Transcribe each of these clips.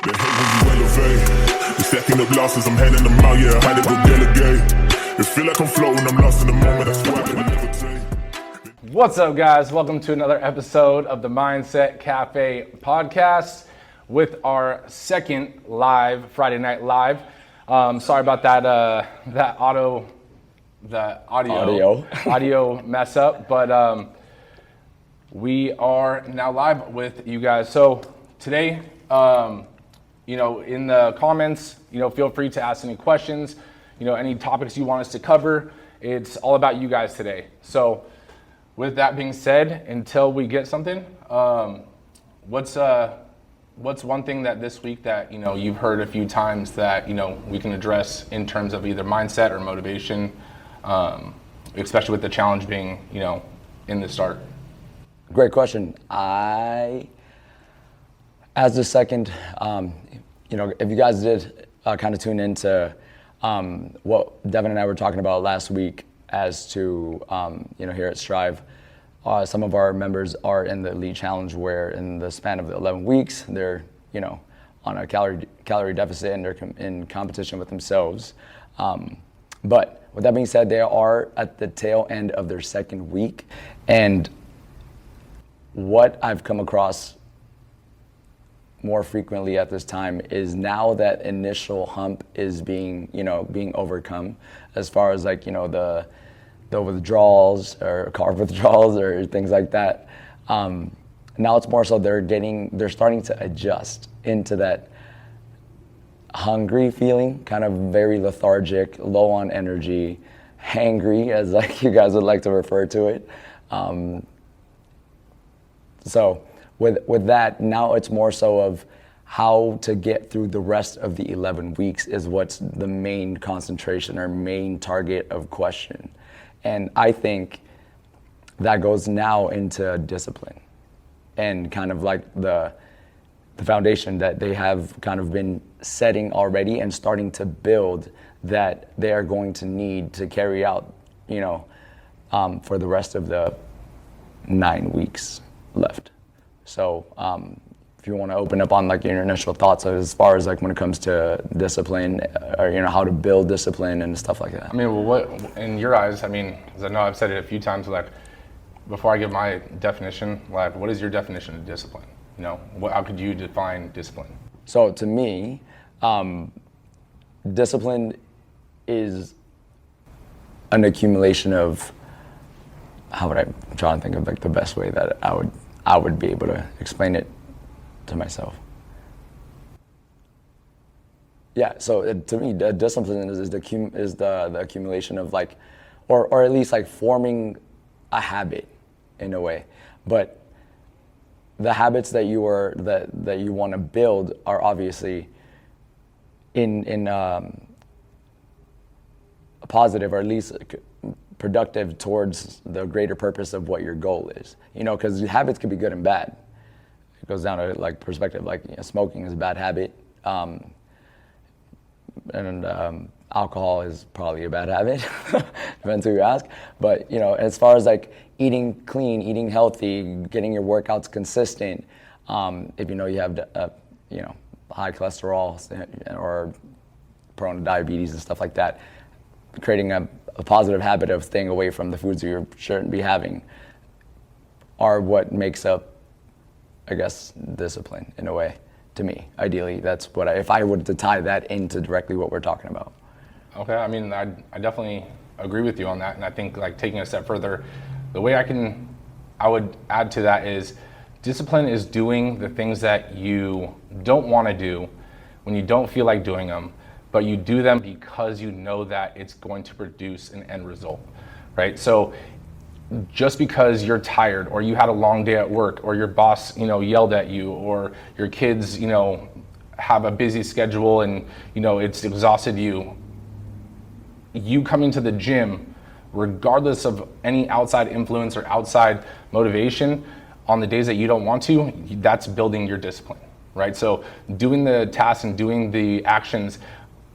They hate when you elevate. They stacking up losses, I'm handing them out, yeah, I had to go delegate. It feel like I'm floating, I'm lost in the moment, that's why I can levitate. What's up, guys? Welcome to another episode of the Mindset Cafe podcast with our second live, Friday Night Live. Sorry about that audio mess up, but we are now live with you guys. So today, in the comments, feel free to ask any questions, any topics you want us to cover. It's all about you guys today. So with that being said, until we get something, what's one thing that this week that, you've heard a few times that, we can address in terms of either mindset or motivation, especially with the challenge being, in the start? Great question. As the second, if you guys did kind of tune into what Devin and I were talking about last week as to, here at Strive, some of our members are in the Elite Challenge where in the span of the 11 weeks, they're, on a calorie deficit and they're in competition with themselves. But with that being said, they are at the tail end of their second week. And what I've come across more frequently at this time is now that initial hump is being overcome as far as the withdrawals or carb withdrawals or things like that. Now it's more so they're starting to adjust into that hungry feeling, kind of very lethargic, low on energy, hangry, as you guys would like to refer to it. So with that, now it's more so of how to get through the rest of the 11 weeks is what's the main concentration or main target of question. And I think that goes now into discipline and kind of like the foundation that they have kind of been setting already and starting to build that they are going to need to carry out, for the rest of the 9 weeks left. So if you want to open up on your initial thoughts as far as when it comes to discipline or how to build discipline and stuff like that. I mean, what in your eyes? Because I know I've said it a few times. Before I give my definition, what is your definition of discipline? How could you define discipline? So to me, discipline is an accumulation of. How would I'm trying to think of the best way that I would be able to explain it to myself. Yeah, so to me, the discipline is the accumulation of or at least forming a habit in a way. But the habits that you want to build are obviously in a positive or at least productive towards the greater purpose of what your goal is. Because habits can be good and bad. It goes down to perspective. Smoking is a bad habit, and alcohol is probably a bad habit. Depends who you ask. But as far as eating clean, eating healthy, getting your workouts consistent, if you have high cholesterol or prone to diabetes and stuff like that, creating a positive habit of staying away from the foods you shouldn't be having are what makes up, I guess, discipline in a way. To me, ideally, that's what if I were to tie that into directly what we're talking about. Okay, I definitely agree with you on that, and I think taking a step further, the way I would add to that is discipline is doing the things that you don't want to do when you don't feel like doing them, but you do them because you know that it's going to produce an end result, right? So just because you're tired or you had a long day at work or your boss, yelled at you or your kids, have a busy schedule and, it's exhausted you, you coming to the gym, regardless of any outside influence or outside motivation, on the days that you don't want to, that's building your discipline, right? So doing the tasks and doing the actions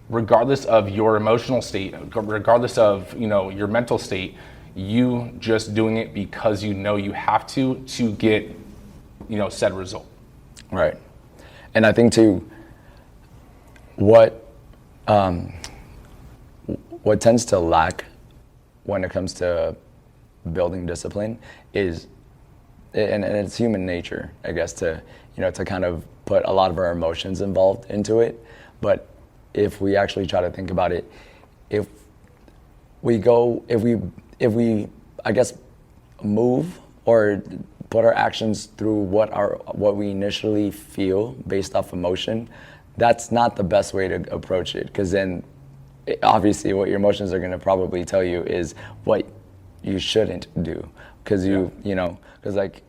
regardless of your emotional state, regardless of your mental state, you just doing it because you have to get said result. Right. And I think too, what tends to lack when it comes to building discipline is, and it's human nature, I guess, to kind of put a lot of our emotions involved into it. But if we actually try to think about it, if we I guess move or put our actions through what we initially feel based off emotion, that's not the best way to approach it, because then obviously what your emotions are going to probably tell you is what you shouldn't do, because because like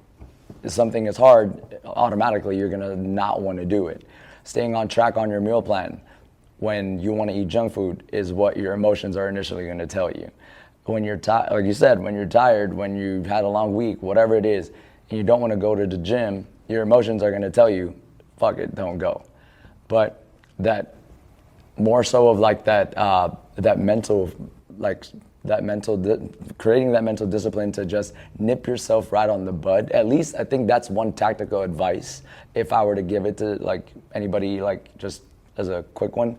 if something is hard, automatically you're going to not want to do it. Staying on track on your meal plan when you want to eat junk food is what your emotions are initially going to tell you. When you're tired, like you said, when you're tired, when you've had a long week, whatever it is, and you don't want to go to the gym, your emotions are going to tell you, fuck it, don't go. But that more so of like creating that mental discipline to just nip yourself right on the bud. At least I think that's one tactical advice, if I were to give it to like anybody, like just as a quick one,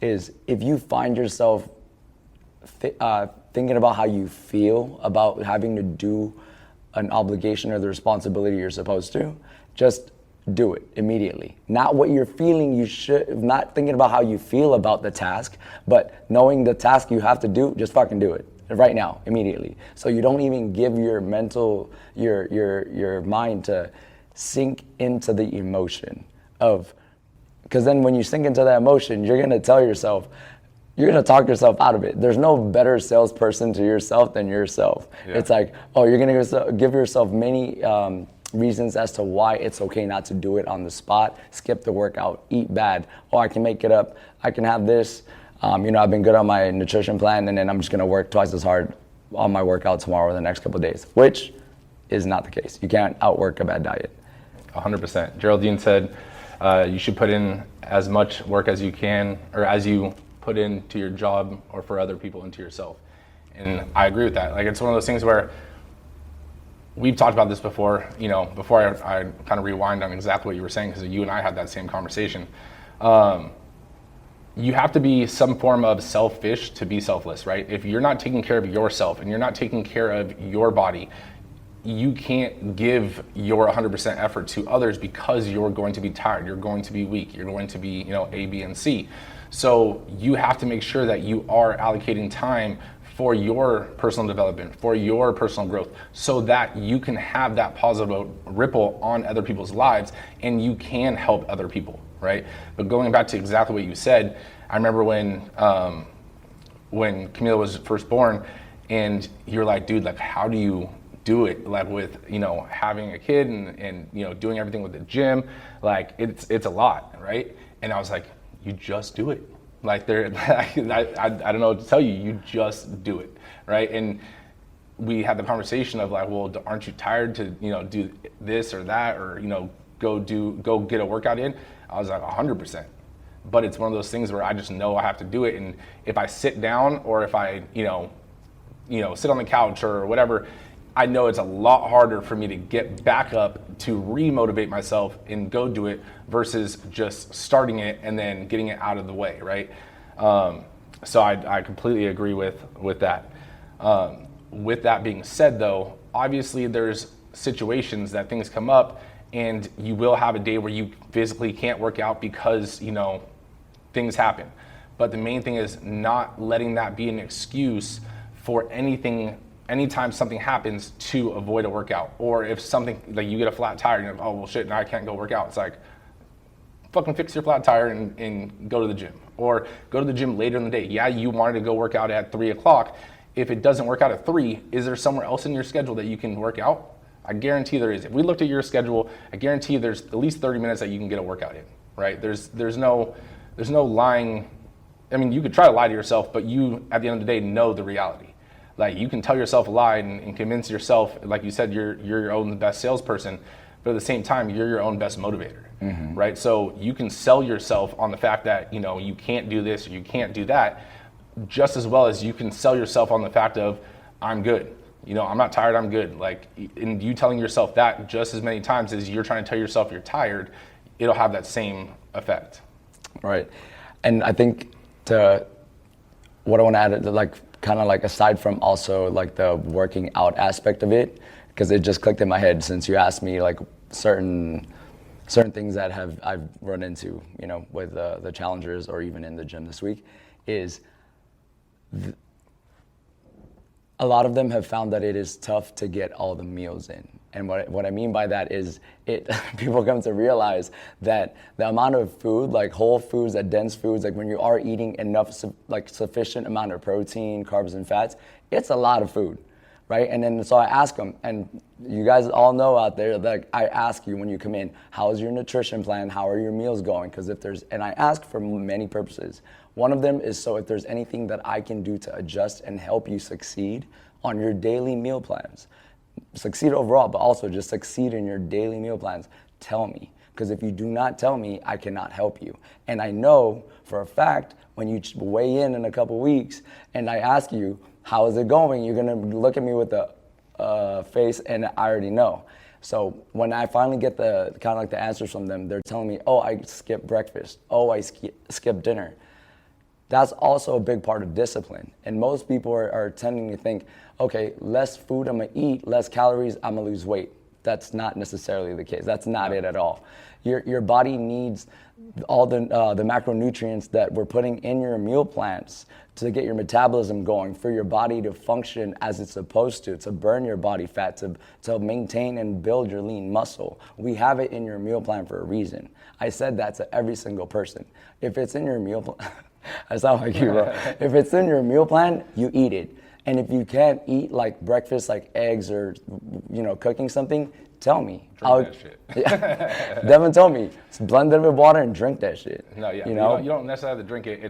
is if you find yourself thinking about how you feel about having to do an obligation or the responsibility you're supposed to, just do it immediately. Not what you're feeling you should, not thinking about how you feel about the task, but knowing the task you have to do, just fucking do it right now, immediately. So you don't even give your mind to sink into the emotion of, because then when you sink into that emotion, you're going to talk yourself out of it. There's no better salesperson to yourself than yourself. Yeah. It's like, you're going to give yourself many reasons as to why it's okay not to do it on the spot, skip the workout, eat bad. I can make it up. I can have this. I've been good on my nutrition plan, and then I'm just going to work twice as hard on my workout tomorrow or the next couple of days, which is not the case. You can't outwork a bad diet. 100%. Geraldine said you should put in as much work as you can, or as you put into your job or for other people into yourself. And I agree with that. Like, it's one of those things where we've talked about this before, before I kind of rewind on exactly what you were saying, because you and I had that same conversation. You have to be some form of selfish to be selfless, right? If you're not taking care of yourself and you're not taking care of your body, you can't give your 100% effort to others, because you're going to be tired, you're going to be weak, you're going to be, A, B, and C. So you have to make sure that you are allocating time for your personal development, for your personal growth, so that you can have that positive ripple on other people's lives and you can help other people, right? But going back to exactly what you said, I remember when Camila was first born, and you're like, dude, like, how do you do it, like, with having a kid and doing everything with the gym? Like, it's a lot, right? And I was like, you just do it. Like, I don't know what to tell you. You just do it, right? And we had the conversation of like, well, aren't you tired to do this or that, or go get a workout in? I was like 100%. But it's one of those things where I just know I have to do it, and if I sit down or if I sit on the couch or whatever, I know it's a lot harder for me to get back up to re-motivate myself and go do it, versus just starting it and then getting it out of the way, right? So I completely agree with that. With that being said, though, obviously there's situations that things come up, and you will have a day where you physically can't work out because things happen. But the main thing is not letting that be an excuse for anytime something happens to avoid a workout. Or if something, like, you get a flat tire and you're like, oh, well, shit, now I can't go work out. It's like, fucking fix your flat tire and go to the gym. Or go to the gym later in the day. Yeah, you wanted to go work out at 3 o'clock. If it doesn't work out at 3, is there somewhere else in your schedule that you can work out? I guarantee there is. If we looked at your schedule, I guarantee there's at least 30 minutes that you can get a workout in, right? There's no lying. I mean, you could try to lie to yourself, but you, at the end of the day, know the reality. Like, you can tell yourself a lie and convince yourself, like you said, you're your own best salesperson, but at the same time, you're your own best motivator, right? So you can sell yourself on the fact that, you can't do this or you can't do that, just as well as you can sell yourself on the fact of, I'm good. I'm not tired, I'm good. Like, and you telling yourself that just as many times as you're trying to tell yourself you're tired, it'll have that same effect. Right. And I think what I want to add, like kind of like aside from also like the working out aspect of it, because it just clicked in my head since you asked me like certain things that I've run into, you know, with the challengers or even in the gym this week, is a lot of them have found that it is tough to get all the meals in. And what I mean by that is people come to realize that the amount of food, like whole foods, that dense foods, like when you are eating enough, like sufficient amount of protein, carbs, and fats, it's a lot of food, right? And then so I ask them, and you guys all know out there, like I ask you when you come in, how's your nutrition plan? How are your meals going? Because and I ask for many purposes. One of them is so if there's anything that I can do to adjust and help you succeed on your daily meal plans. Succeed overall, but also just succeed in your daily meal plans, tell me. Because if you do not tell me, I cannot help you. And I know for a fact, when you weigh in a couple weeks and I ask you, how is it going? You're gonna look at me with a face and I already know. So when I finally get the kind of like the answers from them, they're telling me, oh, I skipped breakfast. Oh, I skipped dinner. That's also a big part of discipline. And most people are tending to think, okay, less food I'm gonna eat, less calories, I'm gonna lose weight. That's not necessarily the case. That's not it at all. Your body needs all the macronutrients that we're putting in your meal plans to get your metabolism going, for your body to function as it's supposed to burn your body fat, to maintain and build your lean muscle. We have it in your meal plan for a reason. I said that to every single person. If it's in your meal plan, I sound like you, bro. If it's in your meal plan, you eat it. And if you can't eat like breakfast, like eggs or, you know, cooking something, tell me. Drink that shit. Yeah. Devin told me, blend it with water and drink that shit. No, yeah, you know? You don't necessarily have to drink it.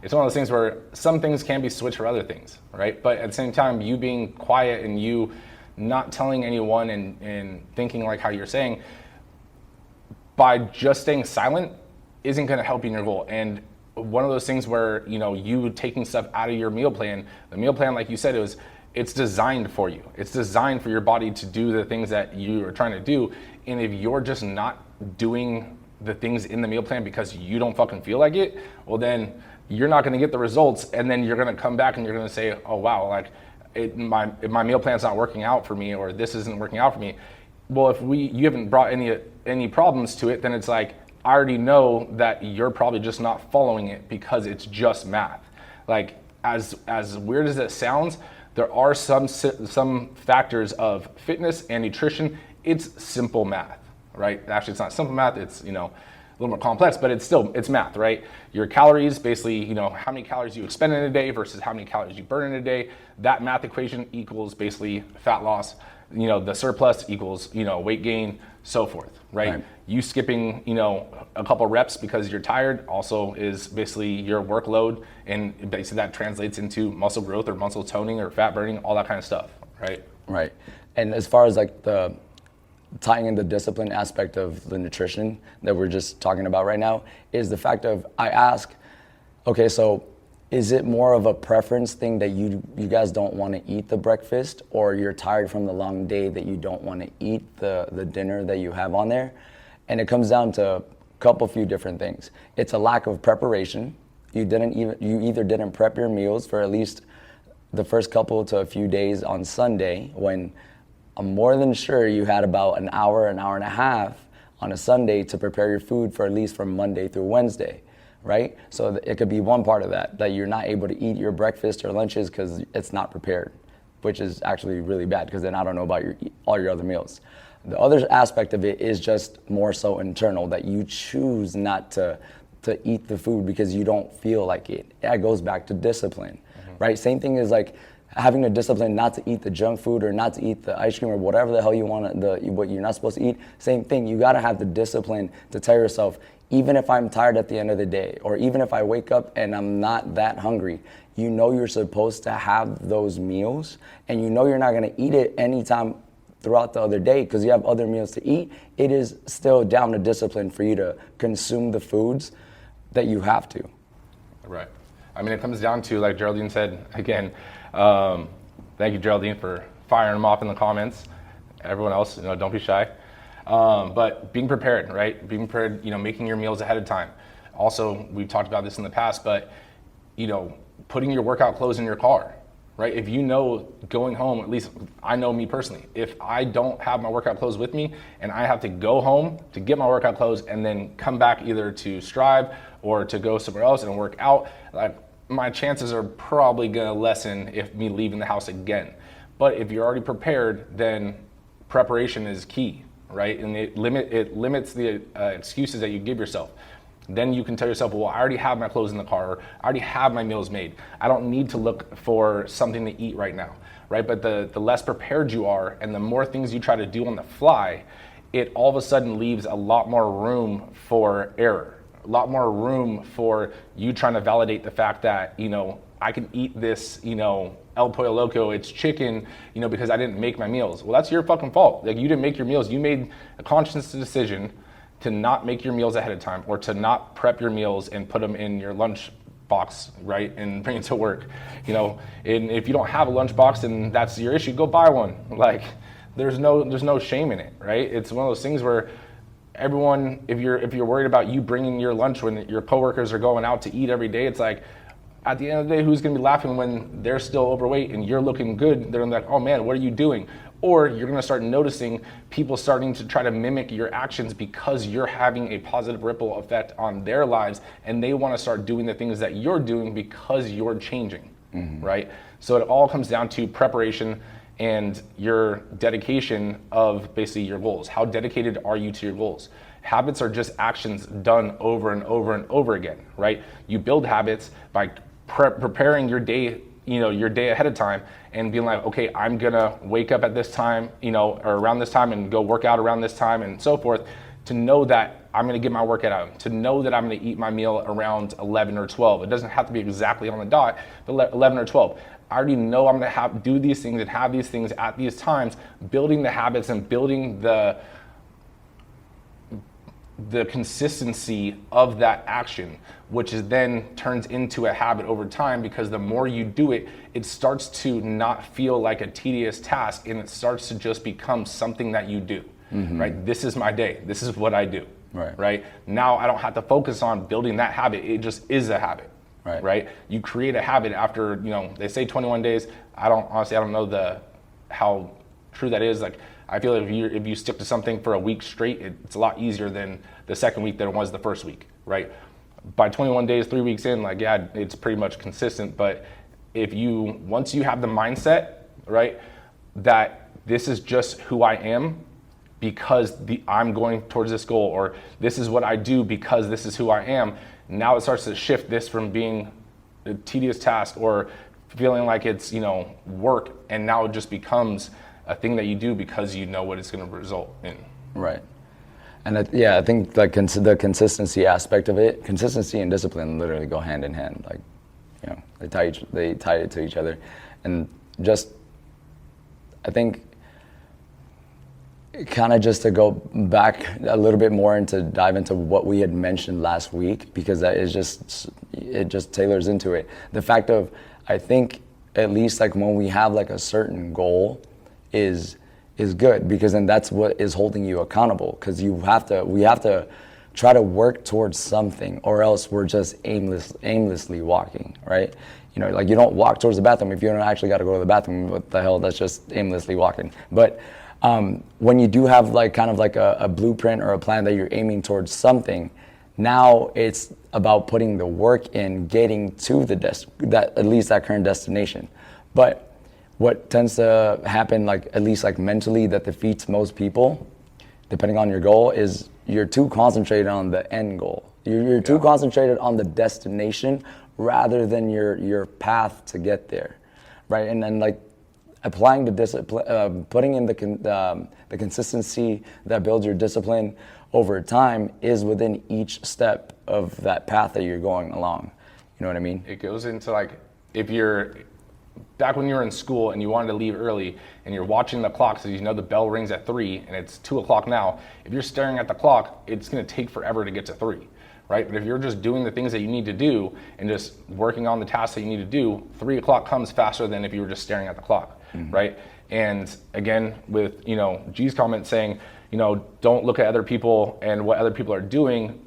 It's one of those things where some things can be switched for other things, right? But at the same time, you being quiet and you not telling anyone and thinking like how you're saying, by just staying silent isn't gonna help you in your goal. And one of those things where, you know, you taking stuff out of your meal plan, the meal plan, like you said, it's designed for you. It's designed for your body to do the things that you are trying to do. And if you're just not doing the things in the meal plan because you don't fucking feel like it, well then you're not gonna get the results, and then you're gonna come back and you're gonna say, oh wow, like my meal plan's not working out for me, or this isn't working out for me. Well, if you haven't brought any problems to it, then it's like, I already know that you're probably just not following it because it's just math. Like, as weird as it sounds, there are some factors of fitness and nutrition. It's simple math, right? Actually, it's not simple math. It's, you know, a little more complex, but it's math, right? Your calories, basically, you know, how many calories you expend in a day versus how many calories you burn in a day. That math equation equals basically fat loss. You know, the surplus equals, you know, weight gain, so forth, right? You skipping, you know, a couple reps because you're tired also is basically your workload, and basically that translates into muscle growth or muscle toning or fat burning, all that kind of stuff, right? Right. And as far as like the tying in the discipline aspect of the nutrition that we're just talking about right now, is the fact of, I ask, okay, so is it more of a preference thing that you guys don't want to eat the breakfast, or you're tired from the long day that you don't want to eat the dinner that you have on there? And it comes down to a few different things. It's a lack of preparation. You either didn't prep your meals for at least the first couple to a few days on Sunday, when I'm more than sure you had about an hour and a half on a Sunday to prepare your food for at least from Monday through Wednesday. Right? So it could be one part of that you're not able to eat your breakfast or lunches because it's not prepared, which is actually really bad, because then I don't know about all your other meals. The other aspect of it is just more so internal, that you choose not to eat the food because you don't feel like it. That goes back to discipline, right? Same thing is like having a discipline not to eat the junk food or not to eat the ice cream or whatever the hell you want, what you're not supposed to eat. Same thing, you gotta have the discipline to tell yourself, even if I'm tired at the end of the day, or even if I wake up and I'm not that hungry, you know you're supposed to have those meals, and you know you're not gonna eat it anytime throughout the other day because you have other meals to eat. It is still down to discipline for you to consume the foods that you have to. Right. I mean, it comes down to, like Geraldine said, again, thank you, Geraldine, for firing them off in the comments. Everyone else, you know, don't be shy. But being prepared, right? Being prepared, you know, making your meals ahead of time. also, we've talked about this in the past, but putting your workout clothes in your car, right? If you know going home, at least I know me personally, if I don't have my workout clothes with me and I have to go home to get my workout clothes and then come back either to strive or to go somewhere else and work out, like my chances are probably gonna lessen if me leaving the house again. But if you're already prepared, then preparation is key, right? And it limits the excuses that you give yourself. Then you can tell yourself, well, I already have my clothes in the car, or I already have my meals made. I don't need to look for something to eat right now, right? But the less prepared you are and the more things you try to do on the fly, it all of a sudden leaves a lot more room for error, a lot more room for you trying to validate the fact that, I can eat this, El Pollo Loco, it's chicken, because I didn't make my meals. Well, that's your fucking fault. Like, you didn't make your meals. You made a conscious decision to not make your meals ahead of time, or to not prep your meals and put them in your lunch box, right, and bring it to work. And if you don't have a lunch box and that's your issue, go buy one. Like, there's no shame in it, right? It's one of those things where everyone, if you're worried about you bringing your lunch when your coworkers are going out to eat every day, it's like, at the end of the day, who's gonna be laughing when they're still overweight and you're looking good? They're gonna be like, oh man, what are you doing? Or you're gonna start noticing people starting to try to mimic your actions because you're having a positive ripple effect on their lives, and they wanna start doing the things that you're doing because you're changing, right? So it all comes down to preparation and your dedication of basically your goals. How dedicated are you to your goals? Habits are just actions done over and over and over again, right? You build habits by preparing your day, your day ahead of time, and being like, okay, I'm gonna wake up at this time, or around this time, and go work out around this time, and so forth, to know that I'm gonna get my workout out, to know that I'm gonna eat my meal around 11 or 12. It doesn't have to be exactly on the dot, but 11 or 12. I already know I'm gonna do these things and have these things at these times, building the habits and building the consistency of that action, which is then turns into a habit over time, because the more you do it, it starts to not feel like a tedious task, and it starts to just become something that you do, right? This is my day. This is what I do, right? Now I don't have to focus on building that habit. It just is a habit, right? You create a habit after, they say 21 days. I don't know how true that is. Like, I feel like if you stick to something for a week straight, it's a lot easier than the second week than it was the first week, right? By 21 days, 3 weeks in, like, yeah, it's pretty much consistent. But once you have the mindset, right, that this is just who I am because I'm going towards this goal, or this is what I do because this is who I am, now it starts to shift this from being a tedious task or feeling like it's, work, and now it just becomes a thing that you do because you know what it's going to result in. Right. And I think like the consistency aspect of it, consistency and discipline literally go hand in hand. Like, they tie it to each other. And just, I think, kind of just to go back a little bit more and to dive into what we had mentioned last week, because that is it just tailors into it. The fact of, I think, at least like when we have like a certain goal, is good, because then that's what is holding you accountable, because we have to try to work towards something, or else we're just aimlessly walking, right? Like, you don't walk towards the bathroom if you don't actually got to go to the bathroom. What the hell? That's just aimlessly walking. But when you do have like kind of like a blueprint or a plan that you're aiming towards something, now it's about putting the work in, getting to at least that current destination. But what tends to happen, like at least like mentally, that defeats most people, depending on your goal, is you're too concentrated on the end goal. You're too concentrated on the destination rather than your path to get there, right? And then like applying the discipline, putting in the consistency that builds your discipline over time is within each step of that path that you're going along. You know what I mean? It goes into like, if you're back when you were in school and you wanted to leave early and you're watching the clock, so the bell rings at 3 and it's 2 o'clock now, if you're staring at the clock, it's going to take forever to get to 3, right? But if you're just doing the things that you need to do and just working on the tasks that you need to do, 3 o'clock comes faster than if you were just staring at the clock, right? And again, with, G's comment saying, don't look at other people and what other people are doing,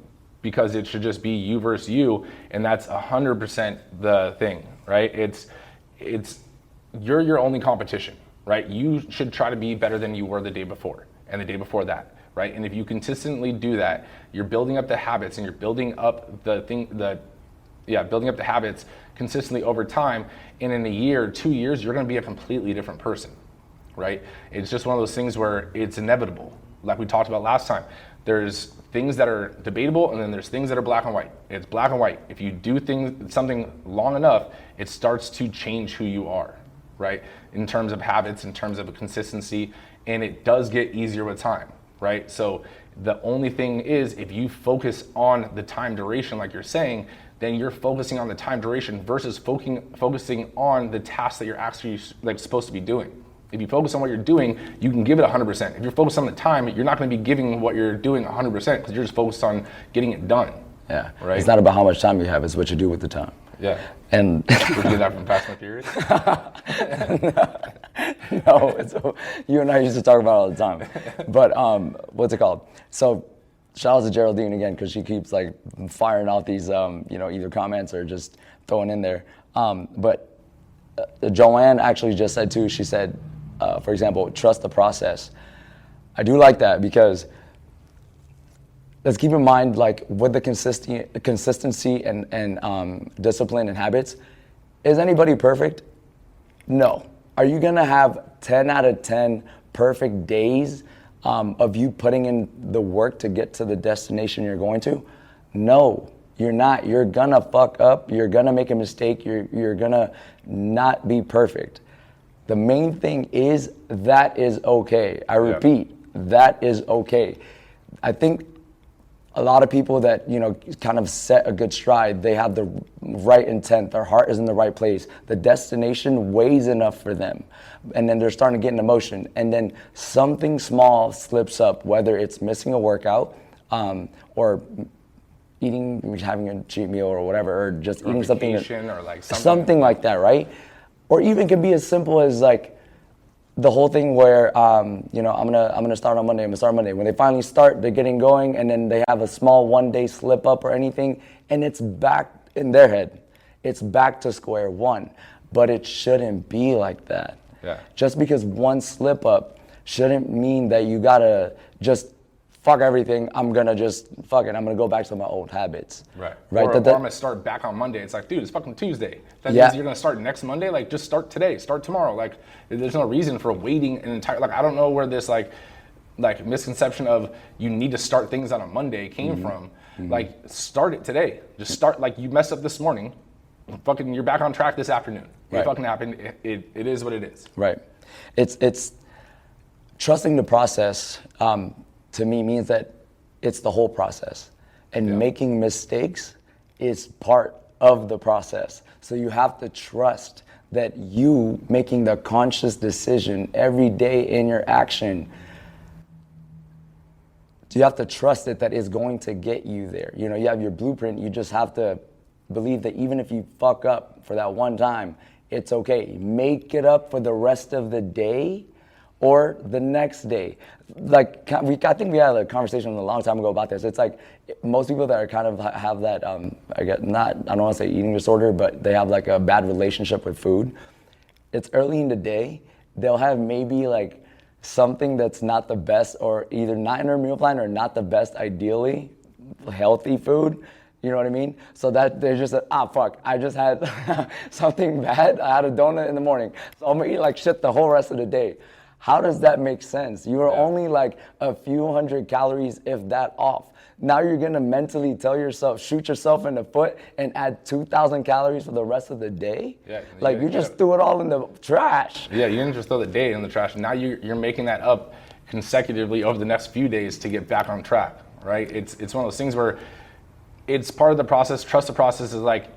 because it should just be you versus you, and that's 100% the thing, right? It's you're your only competition, right? You should try to be better than you were the day before and the day before that, right? And if you consistently do that, you're building up the habits and you're building up building up the habits consistently over time. And in a year, 2 years, you're going to be a completely different person, right? It's just one of those things where it's inevitable. Like we talked about last time, there's things that are debatable and then there's things that are black and white. It's black and white. If you do something long enough, it starts to change who you are, right? In terms of habits, in terms of a consistency, and it does get easier with time, right? So the only thing is, if you focus on the time duration, like you're saying, then you're focusing on the time duration versus focusing on the tasks that you're actually like supposed to be doing. If you focus on what you're doing, you can give it 100%. If you're focused on the time, you're not going to be giving what you're doing 100% because you're just focused on getting it done. Yeah, right. It's not about how much time you have; it's what you do with the time. Yeah. And would you get that from Fast and Furious? No, you and I used to talk about it all the time. But what's it called? So shout out to Geraldine again, because she keeps like firing out these either comments or just throwing in there. But Joanne actually just said too. She said, for example, trust the process. I do like that, because let's keep in mind, like, with the consistency and discipline and habits, is anybody perfect? No. Are you gonna have 10 out of 10 perfect days of you putting in the work to get to the destination you're going to? No, you're not. You're gonna fuck up. You're gonna make a mistake. You're gonna not be perfect. The main thing is that is okay. I repeat, that is okay. I think a lot of people that, kind of set a good stride, they have the right intent, their heart is in the right place, the destination weighs enough for them, and then they're starting to get into motion, and then something small slips up, whether it's missing a workout, or having a cheat meal or whatever, or just eating something, or like something like that, right? Or even can be as simple as like the whole thing where, I'm gonna start on Monday. When they finally start, they're getting going, and then they have a small one-day slip up or anything, and it's back in their head. It's back to square one. But it shouldn't be like that. Yeah. Just because one slip up shouldn't mean that you gotta just fuck everything. I'm gonna just fuck it. I'm gonna go back to my old habits. Right. Right. Or I'm gonna start back on Monday. It's like, dude, it's fucking Tuesday. That means you're gonna start next Monday. Like, just start today. Start tomorrow. Like, there's no reason for waiting an entire. Like, I don't know where this like misconception of you need to start things on a Monday came from. Mm-hmm. Like, start it today. Just start. Like, you messed up this morning. Fucking, you're back on track this afternoon. It fucking happened. It is what it is. Right. It's trusting the process. To me, means that it's the whole process, and making mistakes is part of the process. So you have to trust that you making the conscious decision every day in your action, you have to trust it that it's going to get you there. You have your blueprint. You just have to believe that even if you fuck up for that one time, it's okay. Make it up for the rest of the day or the next day. Like, I think we had a conversation a long time ago about this. It's like most people that are kind of have that, I don't want to say eating disorder, but they have like a bad relationship with food. It's early in the day. They'll have maybe like something that's not the best, or either not in their meal plan or not the best, ideally healthy food. You know what I mean? So that they're just fuck, I just had something bad. I had a donut in the morning, so I'm gonna eat like shit the whole rest of the day. How does that make sense? You are only like a few hundred calories, if that, off. Now you're gonna mentally shoot yourself in the foot and add 2,000 calories for the rest of the day? Yeah. Like, you just threw it all in the trash. Yeah, you didn't just throw the day in the trash. Now you're making that up consecutively over the next few days to get back on track, right? It's one of those things where it's part of the process. Trust the process is like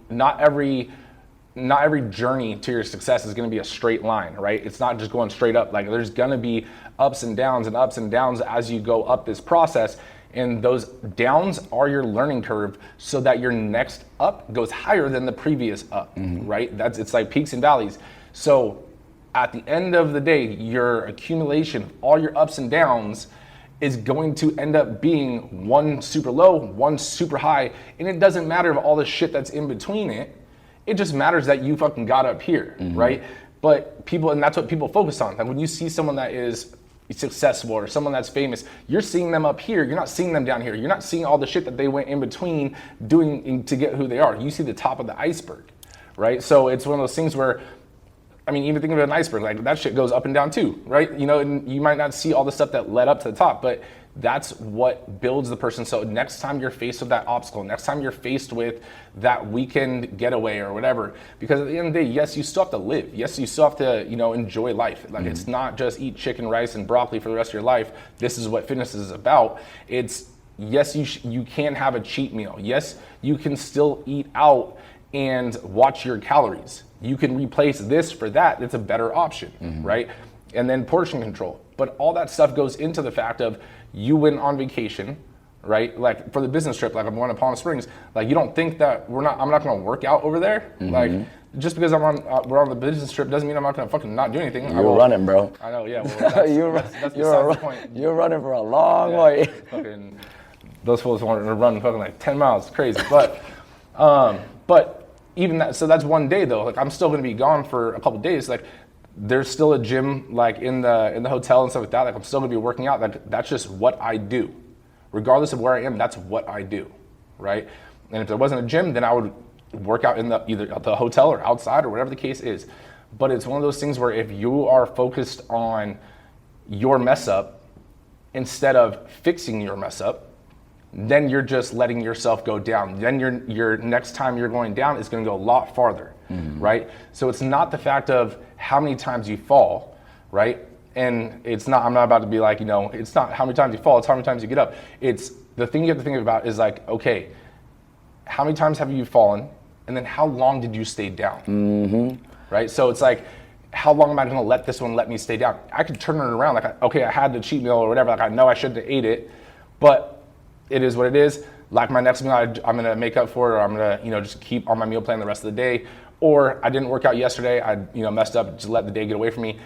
not every journey to your success is going to be a straight line, right? It's not just going straight up. Like, there's going to be ups and downs as you go up this process, and those downs are your learning curve so that your next up goes higher than the previous up, right? It's like peaks and valleys. So at the end of the day, your accumulation, all your ups and downs is going to end up being one super low, one super high, and it doesn't matter of all the shit that's in between it. It just matters that you fucking got up here, right? But people, and that's what people focus on. Like when you see someone that is successful or someone that's famous, you're seeing them up here. You're not seeing them down here. You're not seeing all the shit that they went in between doing to get who they are. You see the top of the iceberg, right? So it's one of those things where, I mean, even think of an iceberg, like that shit goes up and down too, right? You know, and you might not see all the stuff that led up to the top, but that's what builds the person. So next time you're faced with that obstacle, next time you're faced with that weekend getaway or whatever, because at the end of the day, yes, you still have to live. Yes, you still have to, you know, enjoy life. Like it's not just eat chicken, rice, and broccoli for the rest of your life. This is what fitness is about. It's, yes, you can have a cheat meal. Yes, you can still eat out and watch your calories. You can replace this for that. It's a better option, right? And then portion control. But all that stuff goes into the fact of you went on vacation, right? Like for the business trip, like I'm going to Palm Springs, like you don't think that I'm not going to work out over there. Like just because we're on the business trip doesn't mean I'm not going to fucking not do anything. You're running, bro. I know, yeah. Well, that's besides the point. You're running for a long way. Fucking, those fools wanted to run fucking like 10 miles. It's crazy. But even that, so that's one day though. Like I'm still going to be gone for a couple of days. Like there's still a gym like in the hotel and stuff like that. Like I'm still going to be working out. Like that's just what I do. Regardless of where I am, that's what I do, right? And if there wasn't a gym, then I would work out in either the hotel or outside or whatever the case is. But it's one of those things where if you are focused on your mess up instead of fixing your mess up, then you're just letting yourself go down. Then your next time you're going down is going to go a lot farther, right? So it's not the fact of how many times you fall, right? And it's not, I'm not about to be like, you know, it's not how many times you fall, it's how many times you get up. It's the thing you have to think about is like, okay, how many times have you fallen? And then how long did you stay down? Right? So it's like, how long am I gonna let this one let me stay down? I could turn it around like, okay, I had the cheat meal or whatever, like I know I shouldn't have ate it, but it is what it is. Like my next meal, I'm gonna make up for it, or I'm gonna, you know, just keep on my meal plan the rest of the day. Or I didn't work out yesterday, I, you know, messed up, just let the day get away from me.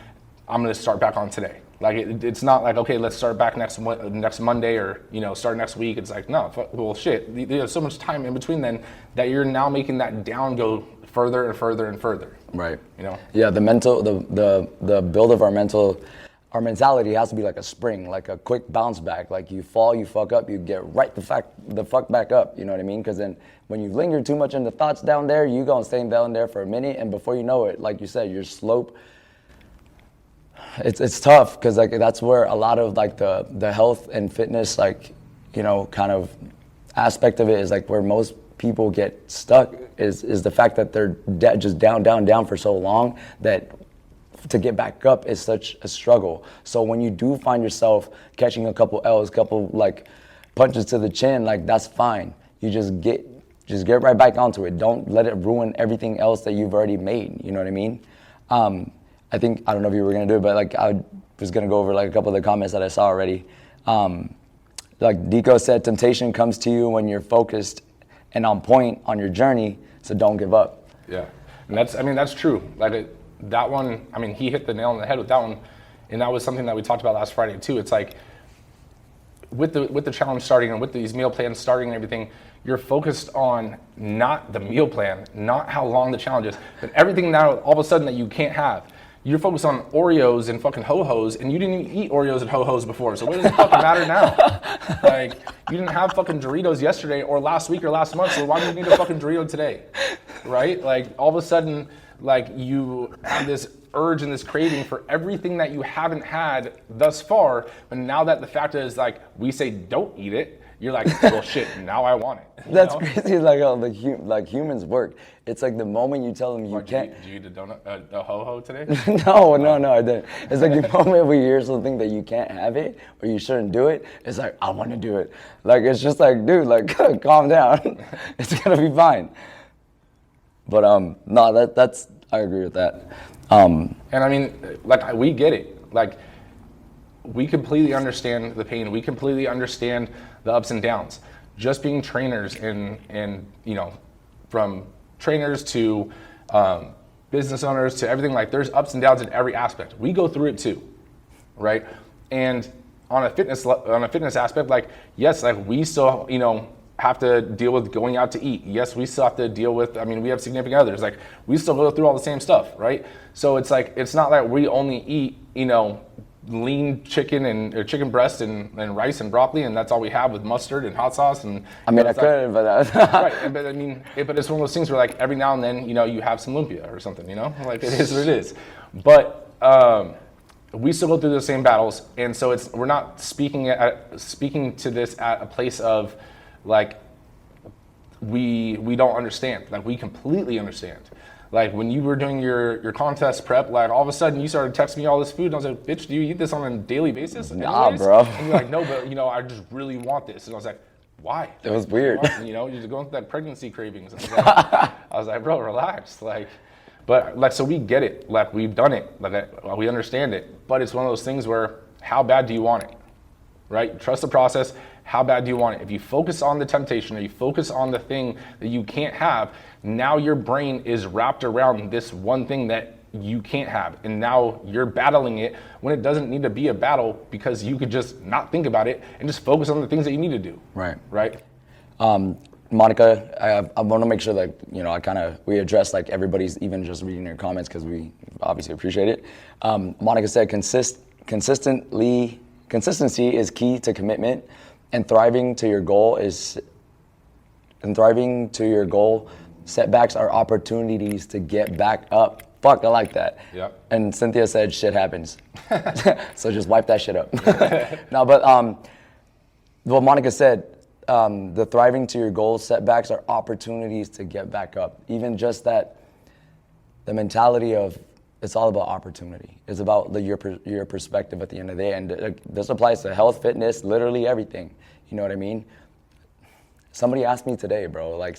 I'm gonna start back on today. Like it's not like, okay, let's start back next Monday or, you know, start next week. It's like, no, well, shit. There's so much time in between then that you're now making that down go further and further and further. Right. You know? Yeah, the mental, the build of our mentality has to be like a spring, like a quick bounce back. Like you fall, you fuck up, you get right the fuck back up. You know what I mean? Because then when you linger too much in the thoughts down there, you gonna stay down there for a minute, and before you know it, like you said, your slope. It's tough because like that's where a lot of like the health and fitness, like, you know, kind of aspect of it is like where most people get stuck is the fact that they're just down for so long that to get back up is such a struggle. So when you do find yourself catching a couple L's, couple like punches to the chin, like that's fine. You just get right back onto it. Don't let it ruin everything else that you've already made. You know what I mean? I don't know if you were gonna do it, but like I was gonna go over like a couple of the comments that I saw already. Like Deco said, temptation comes to you when you're focused and on point on your journey, so don't give up. Yeah, and that's true. Like that one, I mean, he hit the nail on the head with that one, and that was something that we talked about last Friday too. It's like with the challenge starting and with these meal plans starting and everything, you're focused on not the meal plan, not how long the challenge is, but everything now all of a sudden that you can't have. You're focused on Oreos and fucking Ho-Hos, and you didn't even eat Oreos and Ho-Hos before, so what does it fucking matter now? Like, you didn't have fucking Doritos yesterday or last week or last month, so why do you need a fucking Dorito today, right? Like, all of a sudden, like, you have this urge and this craving for everything that you haven't had thus far, but now that the fact is, like, we say don't eat it, you're like, well, shit, now I want it. That's crazy, like how like humans work. It's like the moment you tell them you can't. Did you eat a donut, a Ho-Ho today? No, I didn't. It's like the moment we hear something that you can't have it or you shouldn't do it, it's like, I want to do it. Like, it's just like, dude, like, calm down. It's going to be fine. But, no, that's, I agree with that. And I mean, like, we get it. Like, we completely understand the pain. We completely understand the ups and downs. Just being trainers and you know, from trainers to business owners to everything, like there's ups and downs in every aspect. We go through it too, right? And on a fitness aspect, like, yes, like we still, have to deal with going out to eat. Yes, we still have to deal with, we have significant others. Like, we still go through all the same stuff, right? So it's like, it's not like we only eat, lean chicken or chicken breast and rice and broccoli, and that's all we have with mustard and hot sauce. And I could, but right. But but it's one of those things where, like, every now and then, you have some lumpia or something, like, it is what it is. But we still go through the same battles, and so we're not speaking to this at a place of, like, we don't understand. Like, we completely understand. Like, when you were doing your contest prep, like, all of a sudden you started texting me all this food, and I was like, bitch, do you eat this on a daily basis? Nah, bro. And you're like, no, but I just really want this. And I was like, why? It was weird. You're just going through that pregnancy cravings. And I was like, bro, relax. Like, but like, so we get it. Like, we've done it. Like, we understand it. But it's one of those things where, how bad do you want it? Right? Trust the process. How bad do you want it? If you focus on the temptation, or you focus on the thing that you can't have, now your brain is wrapped around this one thing that you can't have. And now you're battling it when it doesn't need to be a battle, because you could just not think about it and just focus on the things that you need to do. Right. Right? Monica, I want to make sure that, we address, like, everybody's even just reading your comments, because we obviously appreciate it. Monica said, consistency is key to commitment, and thriving to your goal, setbacks are opportunities to get back up. Fuck, I like that. Yep. And Cynthia said, shit happens. So just wipe that shit up. No, but what Monica said, the thriving to your goals, setbacks are opportunities to get back up. Even just that, the mentality of, it's all about opportunity. It's about your perspective at the end of the day. And this applies to health, fitness, literally everything. You know what I mean? Somebody asked me today, bro. Like,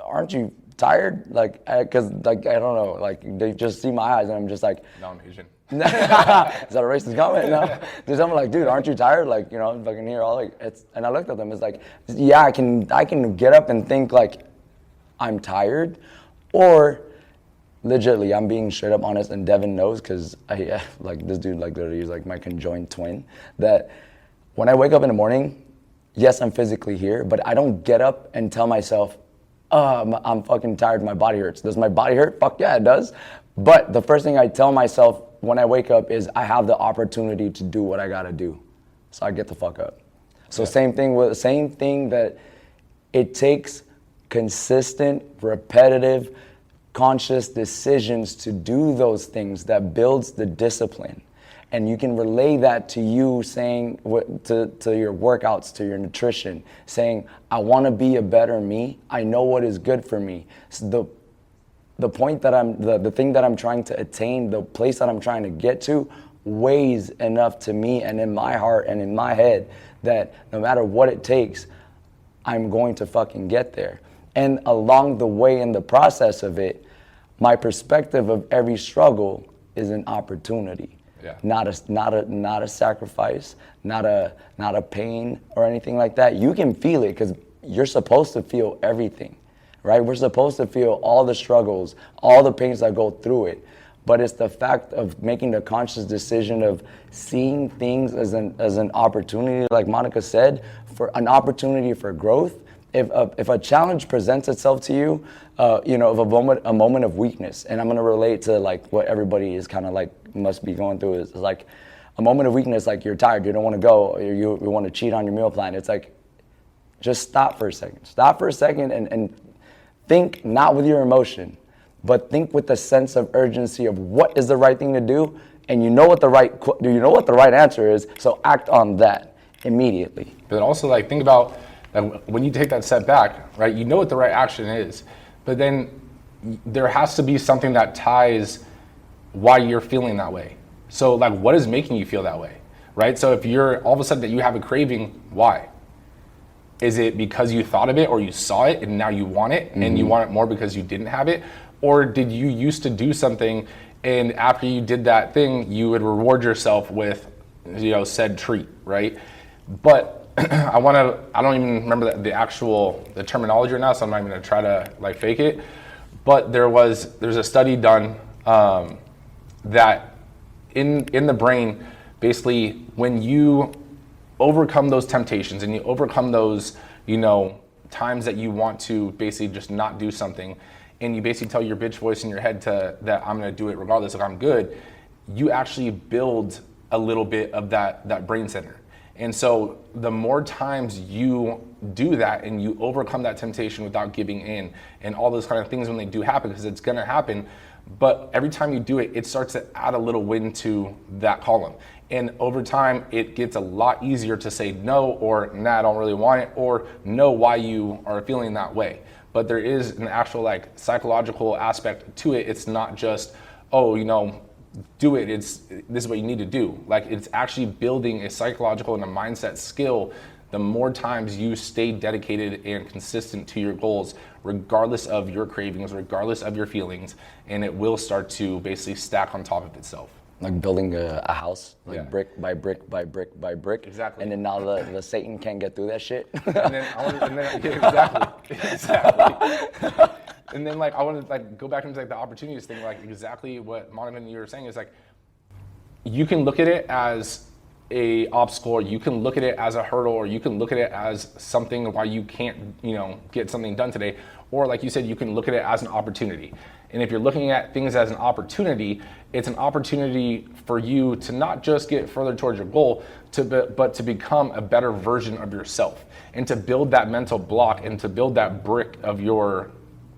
aren't you tired? Like, because, like, I don't know. Like, they just see my eyes, and I'm just like, no, I'm Asian. Is that a racist comment? No. There's someone like, dude, aren't you tired? Like, if I can hear all, like, and I looked at them. It's like, yeah, I can get up and think, like, I'm tired, or legitly, I'm being straight up honest, and Devin knows, because this dude, like, literally is like my conjoined twin, that when I wake up in the morning, yes, I'm physically here, but I don't get up and tell myself, I'm fucking tired, my body hurts. Does my body hurt? Fuck yeah, it does. But the first thing I tell myself when I wake up is, I have the opportunity to do what I gotta do. So I get the fuck up. So yeah. Same thing that it takes consistent, repetitive, conscious decisions to do those things that builds the discipline. And you can relay that to you saying, to your workouts, to your nutrition, saying, I want to be a better me. I know what is good for me. So the point that the thing that I'm trying to attain, the place that I'm trying to get to, weighs enough to me and in my heart and in my head that no matter what it takes, I'm going to fucking get there. And along the way, in the process of it, my perspective of every struggle is an opportunity. Yeah. Not a sacrifice, not a pain or anything like that. You can feel it, because you're supposed to feel everything, right? We're supposed to feel all the struggles, all the pains that go through it. But it's the fact of making the conscious decision of seeing things as an opportunity, like Monica said, for an opportunity for growth. If a challenge presents itself to you, of a moment of weakness, and I'm gonna relate to, like, what everybody is kind of like must be going through, is like a moment of weakness, like you're tired, you don't want to go, or you want to cheat on your meal plan. It's like, just stop for a second and think, not with your emotion, but think with the sense of urgency of what is the right thing to do, and you know what the right answer is, so act on that immediately. But also, like, think about, like, when you take that step back, right, you know what the right action is, but then there has to be something that ties why you're feeling that way. So, like, what is making you feel that way, right? So if you're all of a sudden that you have a craving, why? Is it because you thought of it, or you saw it and now you want it, and you want it more because you didn't have it? Or did you used to do something, and after you did that thing, you would reward yourself with, said treat, right? But I don't even remember the terminology right now, so I'm not even gonna try to, like, fake it. But there's a study done that in the brain, basically when you overcome those temptations and you overcome those, times that you want to basically just not do something, and you basically tell your bitch voice in your head that I'm gonna do it regardless, like I'm good, you actually build a little bit of that brain center. And so the more times you do that and you overcome that temptation without giving in and all those kind of things when they do happen, because it's gonna happen, but every time you do it, it starts to add a little wind to that column. And over time, it gets a lot easier to say no, or nah, I don't really want it, or know why you are feeling that way. But there is an actual like psychological aspect to it. It's not just, oh, do it, this is what you need to do. Like, it's actually building a psychological and a mindset skill. The more times you stay dedicated and consistent to your goals, regardless of your cravings, regardless of your feelings, and it will start to basically stack on top of itself. Like building a house, like Yeah. brick by brick by brick by brick. Exactly. And then now the Satan can't get through that shit. Exactly. And then I want to go back into the opportunities thing, exactly what Monica and you were saying is you can look at it as a obstacle, or you can look at it as a hurdle, or you can look at it as something why you can't, get something done today. Or like you said, you can look at it as an opportunity. And if you're looking at things as an opportunity, it's an opportunity for you to not just get further towards your goal, but to become a better version of yourself, and to build that mental block and to build that brick of your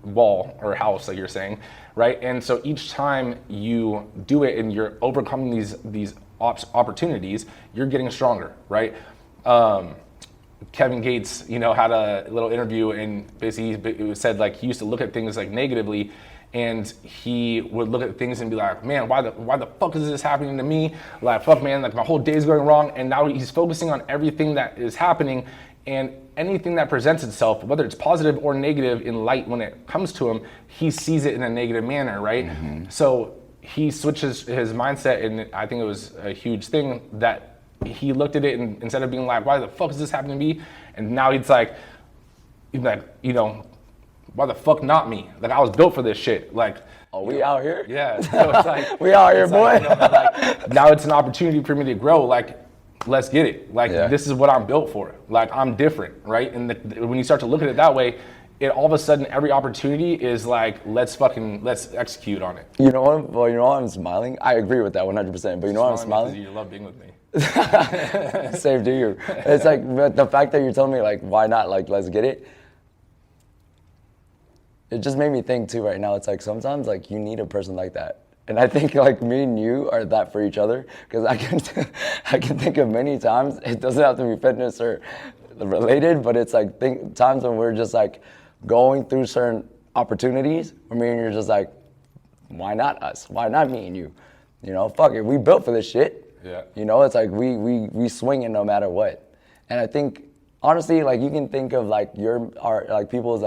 wall or house, like you're saying, right? And so each time you do it and you're overcoming these opportunities, you're getting stronger, right? Kevin Gates, had a little interview, and basically he said he used to look at things negatively, and he would look at things and be like, man, why the fuck is this happening to me? Fuck, man, my whole day's going wrong. And now he's focusing on everything that is happening, and anything that presents itself, whether it's positive or negative in light when it comes to him, he sees it in a negative manner, right? Mm-hmm. So he switches his mindset, and I think it was a huge thing that he looked at it, and instead of being like, why the fuck is this happening to me? And now he's like, why the fuck not me? I was built for this shit. Oh, we out here? Yeah. So it's we out here, boy. Now it's an opportunity for me to grow. Let's get it. This is what I'm built for. I'm different, right? And when you start to look at it that way, it all of a sudden, every opportunity is let's execute on it. You know what? Well, I'm smiling. I agree with that 100%. But you know why I'm smiling? You love being with me. Same to you. It's but the fact that you're telling me why not? Let's get it. It just made me think too right now. It's sometimes you need a person like that. And I think me and you are that for each other, because I can think of many times, it doesn't have to be fitness or related, but it's times when we're just going through certain opportunities where me and you're just why not us? Why not me and you? Fuck it, we built for this shit. Yeah. It's we swing it no matter what. And I think honestly, you can think of our people's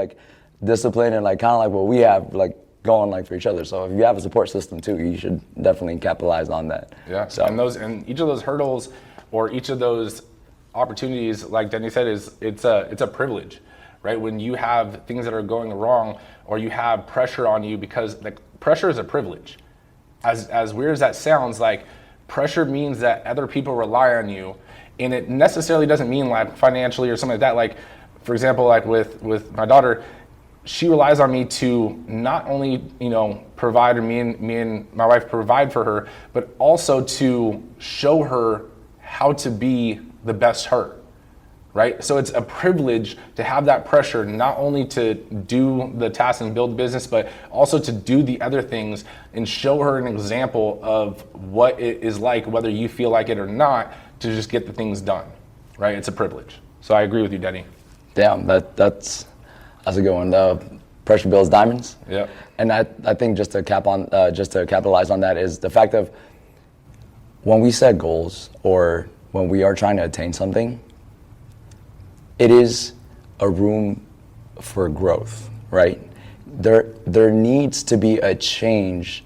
discipline and kind of what we have going for each other. So if you have a support system too, you should definitely capitalize on that. Yeah. So and each of those hurdles or each of those opportunities, like Denny said, it's a privilege, right? When you have things that are going wrong, or you have pressure on you, because pressure is a privilege. As weird as that sounds, pressure means that other people rely on you, and it necessarily doesn't mean financially or something like that. For example, with my daughter, she relies on me to not only, provide, or me and my wife provide for her, but also to show her how to be the best her, right? So it's a privilege to have that pressure, not only to do the tasks and build the business, but also to do the other things and show her an example of what it is like, whether you feel like it or not, to just get the things done, right? It's a privilege. So I agree with you, Denny. Damn, that's a good one. Pressure builds diamonds. Yeah. And I think just to capitalize on that is the fact of when we set goals or when we are trying to attain something, it is a room for growth, right? There needs to be a change.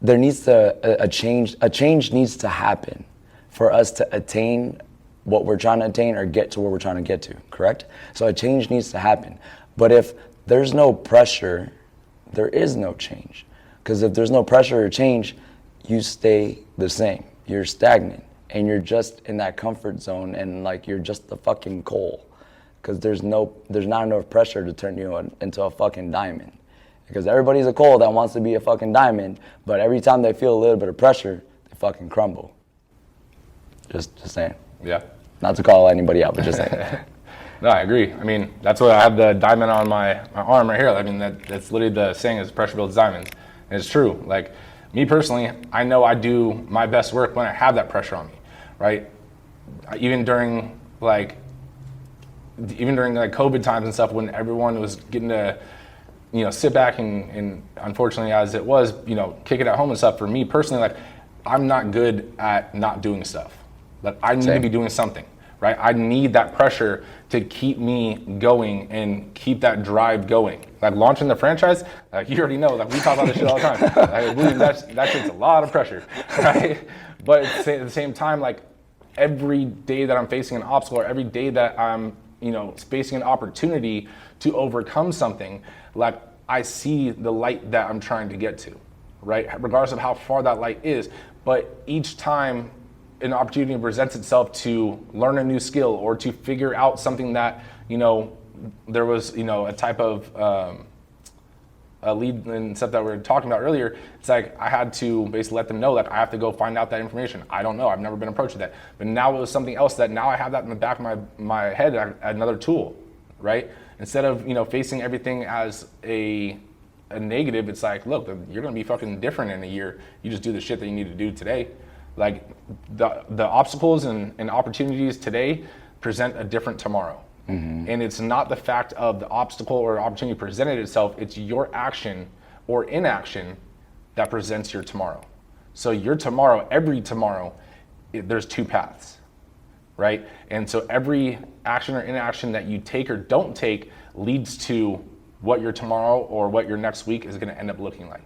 A change needs to happen for us to attain what we're trying to attain or get to where we're trying to get to, correct? So a change needs to happen. But if there's no pressure, there is no change. Because if there's no pressure or change, you stay the same. you're stagnant and you're just in that comfort zone, and like you're just the fucking coal, because there's not enough pressure to turn you into a fucking diamond. Because everybody's a coal that wants to be a fucking diamond, but every time they feel a little bit of pressure, they fucking crumble. Just saying. Yeah. Not to call anybody out, but just saying. No, I agree. I mean, that's what I have the diamond on my arm right here. I mean, that's literally the saying is pressure builds diamonds. And it's true. Like, me personally, I know I do my best work when I have that pressure on me, right? Even during like COVID times and stuff, when everyone was getting to, sit back and unfortunately as it was, kick it at home and stuff. For me personally, like, I'm not good at not doing stuff. Like, I need to be doing something, right? I need that pressure to keep me going and keep that drive going. Like, launching the franchise, like, you already know, like, we talk about this shit all the time. Like, that takes a lot of pressure, right? But at the same time, like, every day that I'm facing an obstacle, or every day that I'm, facing an opportunity to overcome something, like, I see the light that I'm trying to get to, right? Regardless of how far that light is. But each time an opportunity presents itself to learn a new skill or to figure out something that, there was, a type of a lead and stuff that we were talking about earlier, it's like I had to basically let them know that I have to go find out that information. I don't know. I've never been approached with that. But now it was something else that now I have that in the back of my head, another tool, right? Instead of, facing everything as a negative, it's like, look, you're going to be fucking different in a year. You just do the shit that you need to do today. Like, the obstacles and opportunities today present a different tomorrow. Mm-hmm. And it's not the fact of the obstacle or opportunity presented itself, it's your action or inaction that presents your tomorrow. So your tomorrow, every tomorrow, there's two paths, right? And so every action or inaction that you take or don't take leads to what your tomorrow or what your next week is gonna end up looking like.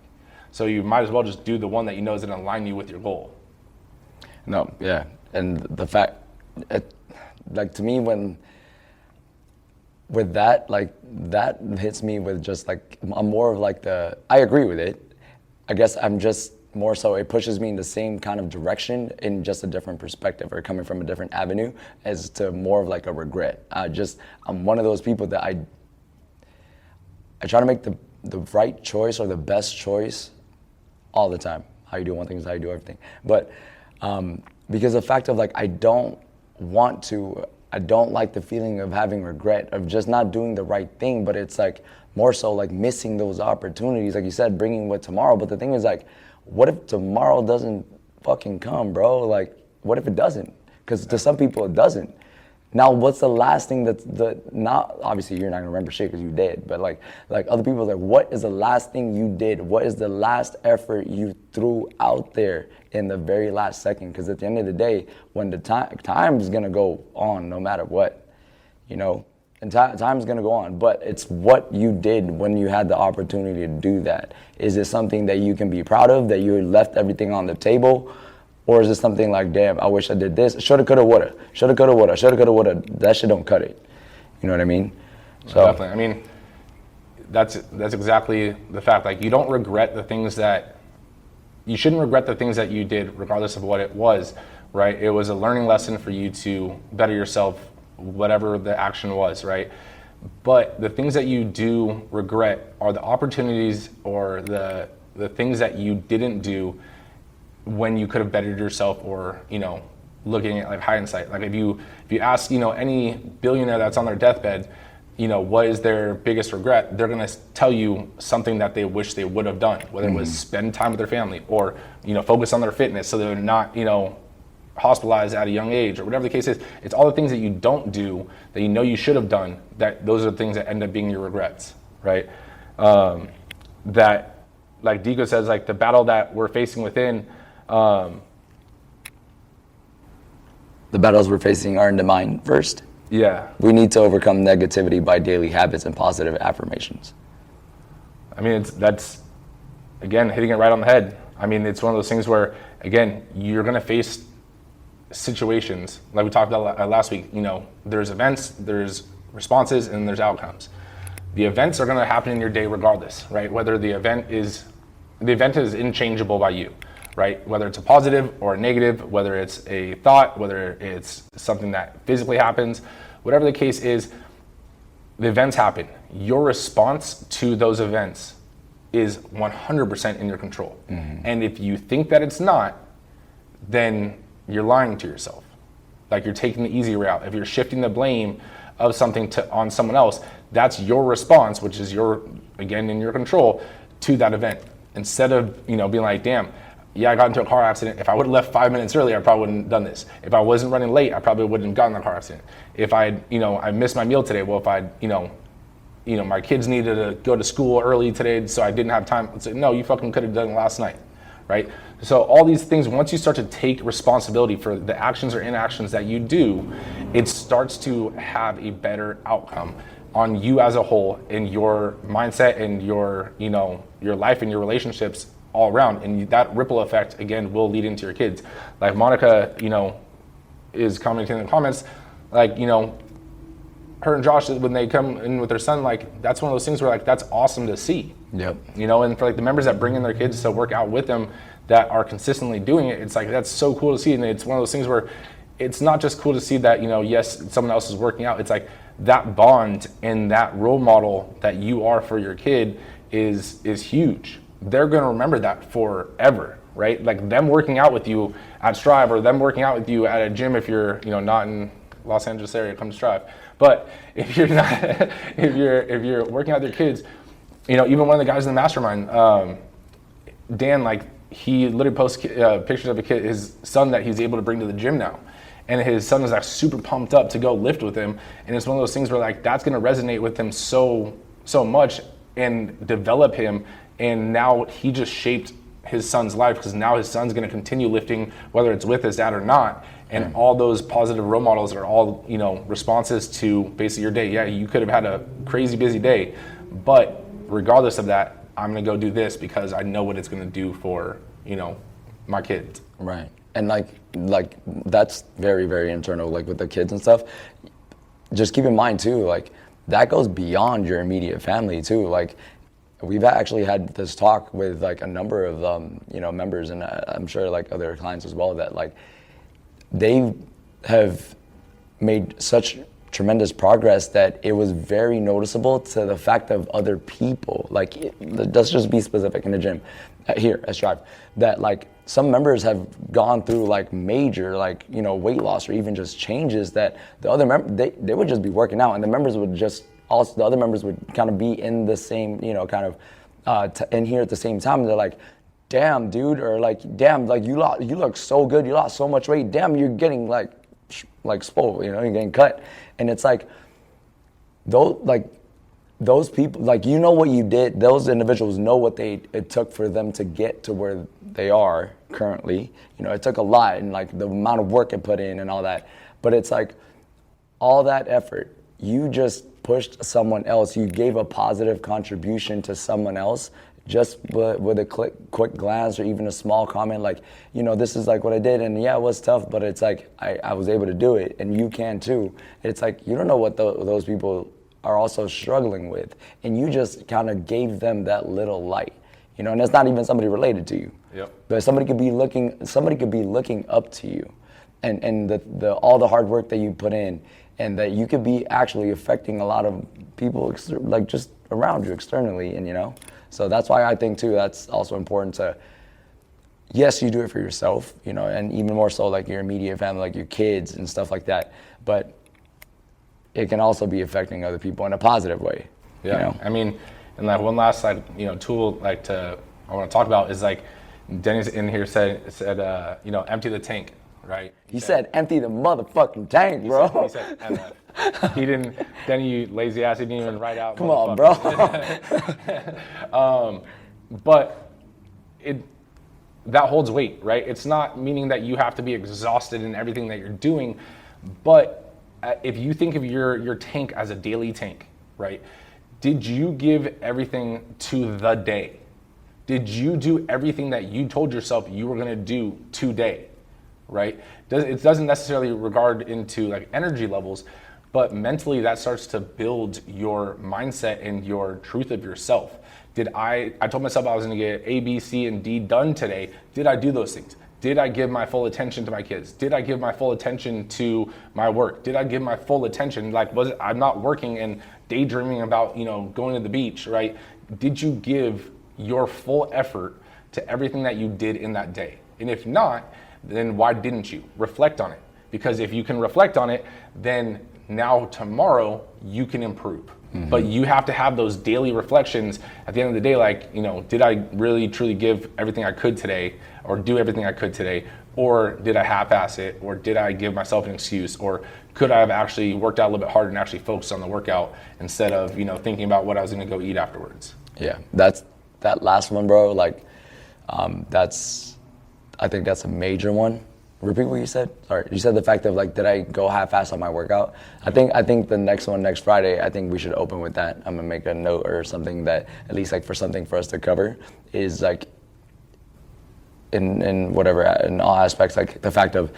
So you might as well just do the one that you know is gonna align you with your goal. No, yeah, and the fact, like, to me, with that, like, that hits me with just like, I'm more of like I agree with it. I guess I'm just more so, it pushes me in the same kind of direction in just a different perspective or coming from a different avenue as to more of like a regret. I'm one of those people that I try to make the right choice or the best choice all the time. How you do one thing is how you do everything. But because the fact of like, I don't like the feeling of having regret, of just not doing the right thing, but it's like more so like missing those opportunities, like you said, bringing with tomorrow. But the thing is, like, what if tomorrow doesn't fucking come, bro? Like, what if it doesn't? Because to some people it doesn't. Now, what's the last thing not obviously you're not gonna remember shit because you did, but like other people, like, what is the last thing you did? What is the last effort you threw out there in the very last second? Because at the end of the day, when the time is gonna go on no matter what, and time's gonna go on, but it's what you did when you had the opportunity to do that. Is it something that you can be proud of, that you left everything on the table? Or is it something like, damn, I wish I did this, shoulda, coulda, woulda, shoulda, coulda, woulda, shoulda, coulda, woulda. That shit don't cut it. You know what I mean? So definitely. I mean, that's exactly the fact. Like, you don't regret the things you shouldn't regret the things that you did, regardless of what it was, right? It was a learning lesson for you to better yourself, whatever the action was, right? But the things that you do regret are the opportunities or the things that you didn't do when you could have bettered yourself, or looking at like hindsight. Like, if you ask any billionaire that's on their deathbed, what is their biggest regret, they're gonna tell you something that they wish they would have done, whether it was spend time with their family or focus on their fitness so they're not hospitalized at a young age, or whatever the case is. It's all the things that you don't do that you should have done, that those are the things that end up being your regrets, right? That, like Dico says, like, the battle that we're facing within, the battles we're facing are in the mind first. Yeah. We need to overcome negativity by daily habits and positive affirmations. I mean, that's, again, hitting it right on the head. I mean, it's one of those things where, again, you're going to face situations, like we talked about last week. There's events, there's responses, and there's outcomes. The events are going to happen in your day regardless, right? Whether the event is unchangeable by you, right? Whether it's a positive or a negative, whether it's a thought, whether it's something that physically happens, whatever the case is, the events happen. Your response to those events is 100% in your control. And if you think that it's not, then you're lying to yourself. Like you're taking the easy route. If you're shifting the blame of something on someone else, that's your response, which is again, in your control to that event. Instead of, being like, damn, yeah, I got into a car accident. If I would have left 5 minutes earlier, I probably wouldn't have done this. If I wasn't running late, I probably wouldn't have gotten in a car accident. If I missed my meal today, well, if my kids needed to go to school early today, so I didn't have time. No, you fucking could have done it last night, right? So all these things, once you start to take responsibility for the actions or inactions that you do, it starts to have a better outcome on you as a whole, in your mindset and your life and your relationships all around. And that ripple effect, again, will lead into your kids. Like Monica, is commenting in the comments, like, her and Josh, when they come in with their son, like, that's one of those things where, like, that's awesome to see. Yep. And for like the members that bring in their kids to work out with them that are consistently doing it, it's like, that's so cool to see. And it's one of those things where it's not just cool to see that, yes, someone else is working out. It's like that bond and that role model that you are for your kid is huge. They're going to remember that forever, right? Like them working out with you at Strive, or them working out with you at a gym if you're, not in Los Angeles area, come to Strive. But if you're not, if you're working out with your kids, even one of the guys in the mastermind, Dan, like, he literally posts pictures of his son that he's able to bring to the gym now. And his son is like super pumped up to go lift with him. And it's one of those things where, like, that's going to resonate with him so much and develop him. And now he just shaped his son's life, because now his son's going to continue lifting, whether it's with his dad or not. And all those positive role models are all, responses to basically your day. Yeah, you could have had a crazy busy day, but regardless of that, I'm going to go do this because I know what it's going to do for, my kids. Right. And like that's very, very internal, like with the kids and stuff. Just keep in mind too, like that goes beyond your immediate family too. Like we've actually had this talk with like a number of, members, and I'm sure like other clients as well, that like they have made such tremendous progress that it was very noticeable to the fact of other people. Like, let's just be specific in the gym here at Strive, that like some members have gone through like major, like, weight loss or even just changes that the other members, they would just be working out, and the members would just also, the other members would kind of be in the same, kind of in here at the same time. And they're like, damn, dude, or like, damn, like you look so good, you lost so much weight, damn, you're getting like swole, you're getting cut. And it's like those people, like, what you did, those individuals know what it took for them to get to where they are currently. It took a lot, and like the amount of work it put in and all that. But it's like all that effort, you just pushed someone else, you gave a positive contribution to someone else, just with a quick glance or even a small comment, like, this is like what I did, and yeah, it was tough, but it's like I was able to do it, and you can too. It's like you don't know what those people are also struggling with, and you just kind of gave them that little light, and it's not even somebody related to you. Yep. But somebody could be looking up to you, and the all the hard work that you put in, and that you could be actually affecting a lot of people like just around you externally, and So that's why I think too, that's also important to, yes, you do it for yourself, and even more so like your immediate family, like your kids and stuff like that. But it can also be affecting other people in a positive way. Yeah. I mean, and like one last tool I want to talk about is like Denny's in here said empty the tank, right? He said empty the motherfucking tank, bro. He said MF. He didn't. Denny, you lazy ass, he didn't even write out. Come on, bro. But that holds weight, right? It's not meaning that you have to be exhausted in everything that you're doing, but if you think of your tank as a daily tank, right? Did you give everything to the day? Did you do everything that you told yourself you were gonna do today, right? It doesn't necessarily regard into like energy levels. But mentally, that starts to build your mindset and your truth of yourself. I told myself I was gonna get A, B, C, and D done today. Did I do those things? Did I give my full attention to my kids? Did I give my full attention to my work? Did I give my full attention? I'm not working and daydreaming about, going to the beach, right? Did you give your full effort to everything that you did in that day? And if not, then why didn't you? Reflect on it. Because if you can reflect on it, then now tomorrow you can improve. But you have to have those daily reflections at the end of the day, did I really truly give everything I could today, or do everything I could today, or did I half-ass it, or did I give myself an excuse, or could I have actually worked out a little bit harder and actually focused on the workout instead of thinking about what I was going to go eat afterwards? Yeah, that last one, bro. I think that's a major one. Repeat what you said. Sorry, you said the fact of did I go half-assed on my workout? I think the next one, next Friday, I think we should open with that. I'm gonna make a note or something that at least for something for us to cover is in all aspects, the fact of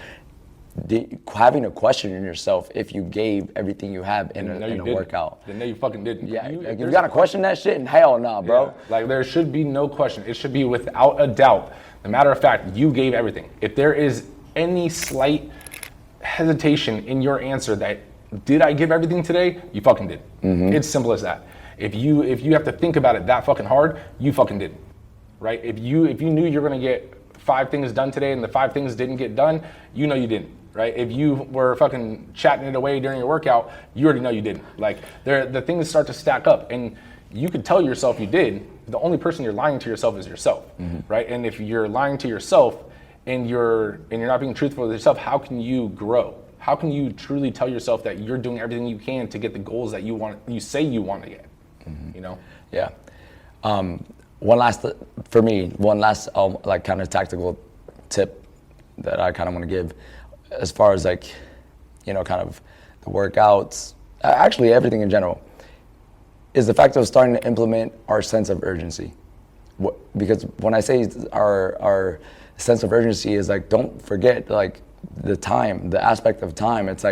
having a question in yourself if you gave everything you have in a workout. Then no, you fucking didn't. Yeah, if you gotta question that shit, and hell no, bro. Yeah. There should be no question. It should be without a doubt. The matter of fact, you gave everything. If there is any slight hesitation in your answer that did I give everything today, you fucking did. It's simple as that. If you have to think about it that fucking hard, you fucking didn't, right? If you knew you're gonna get 5 things done today and the 5 things didn't get done, you didn't, right? If you were fucking chatting it away during your workout, you already know you didn't. The things start to stack up, and you could tell yourself you did. The only person you're lying to yourself is yourself, right? And if you're lying to yourself and you're not being truthful with yourself, how can you grow? How can you truly tell yourself that you're doing everything you can to get the goals that you say you want to get? Yeah. One last kind of tactical tip that I kind of want to give as far as kind of the workouts, actually everything in general, is the fact of starting to implement our sense of urgency. Because when I say our sense of urgency is don't forget the time, the aspect of time. It's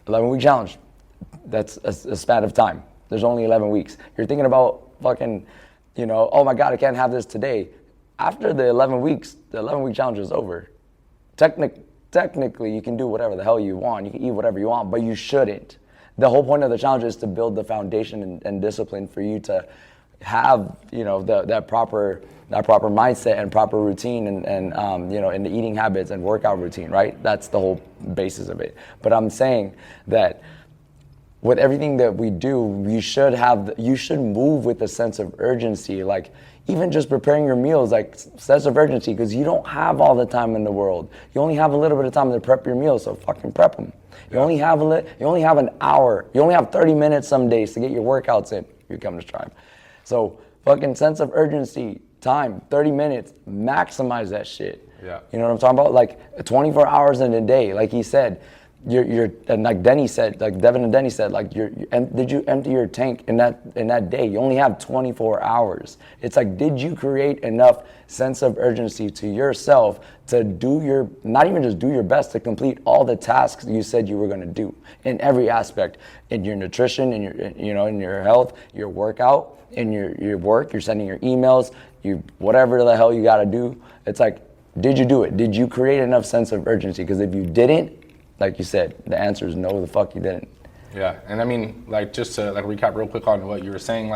11-week challenge. That's a span of time. There's only 11 weeks. You're thinking about fucking, oh my God, I can't have this today. After the 11 weeks, the 11-week challenge is over. Technically, you can do whatever the hell you want. You can eat whatever you want, but you shouldn't. The whole point of the challenge is to build the foundation and discipline for you to have, that proper mindset and proper routine and in the eating habits and workout routine, right? That's the whole basis of it. But I'm saying that with everything that we do, you should move with a sense of urgency, even just preparing your meals, sense of urgency, because you don't have all the time in the world. You only have a little bit of time to prep your meals, so fucking prep them. You only have an hour. You only have 30 minutes some days to get your workouts in. You come to Strive. So fucking sense of urgency, time, 30 minutes, maximize that shit. Yeah. You know what I'm talking about? 24 hours in a day, like he said. And like Denny said, Devin and Denny said, did you empty your tank in that day? You only have 24 hours. It's did you create enough sense of urgency to yourself to not even just do your best, to complete all the tasks you said you were going to do in every aspect, in your nutrition, in your health, your workout, in your work, you're sending your emails, whatever the hell you got to do. It's did you do it? Did you create enough sense of urgency? Because if you didn't, like you said, the answer is no, the fuck you didn't. Yeah, and I mean, just to recap real quick on what you were saying,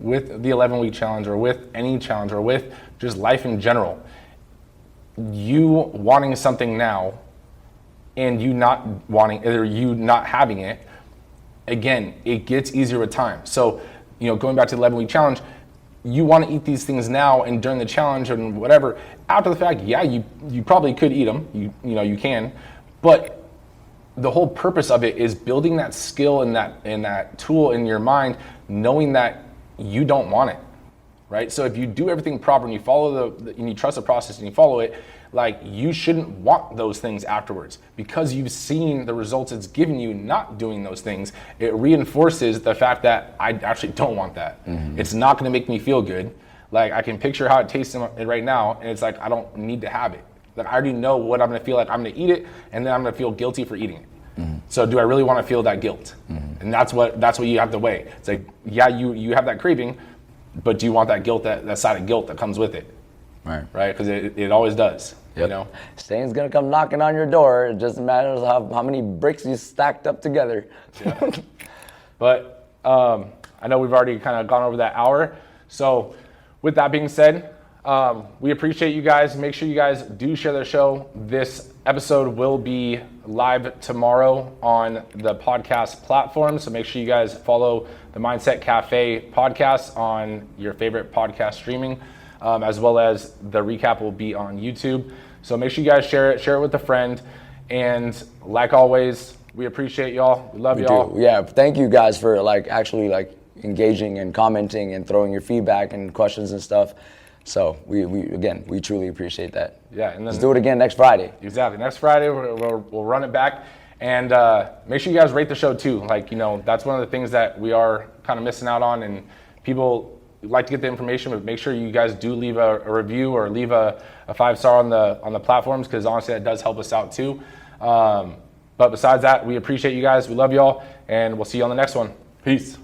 with the 11-week challenge or with any challenge or with just life in general, you wanting something now and you not wanting, or you not having it, again, it gets easier with time. So, going back to the 11-week challenge, you want to eat these things now and during the challenge and whatever. After the fact, yeah, you probably could eat them, you can. But the whole purpose of it is building that skill and that tool in your mind, knowing that you don't want it, right? So if you do everything proper and you follow and you trust the process and you follow it, you shouldn't want those things afterwards, because you've seen the results it's given you not doing those things. It reinforces the fact that I actually don't want that. It's not going to make me feel good. I can picture how it tastes right now, and it's I don't need to have it. I already know what I'm going to feel like. I'm going to eat it, and then I'm going to feel guilty for eating it. So do I really want to feel that guilt? And that's what you have to weigh. It's like, yeah, you have that craving, but do you want that guilt, that side of guilt that comes with it? Right? Because it always does. Yep. You know? Satan's gonna come knocking on your door. It just matters how many bricks you stacked up together. Yeah. But I know we've already kind of gone over that hour. So with that being said, we appreciate you guys. Make sure you guys do share the show. This episode will be live tomorrow on the podcast platform. So make sure you guys follow the Mindset Cafe podcast on your favorite podcast streaming, as well as the recap will be on YouTube. So make sure you guys share it with a friend. And like always, we appreciate y'all. We love y'all. Yeah, thank you guys for actually engaging and commenting and throwing your feedback and questions and stuff. So we truly appreciate that. Yeah, and then let's do it again next Friday. Exactly. Next Friday we'll run it back, and make sure you guys rate the show too. That's one of the things that we are kind of missing out on, and people like to get the information, but make sure you guys do leave a review or leave a 5-star on the platforms, because honestly that does help us out too. But besides that, we appreciate you guys. We love y'all, and we'll see you on the next one. Peace.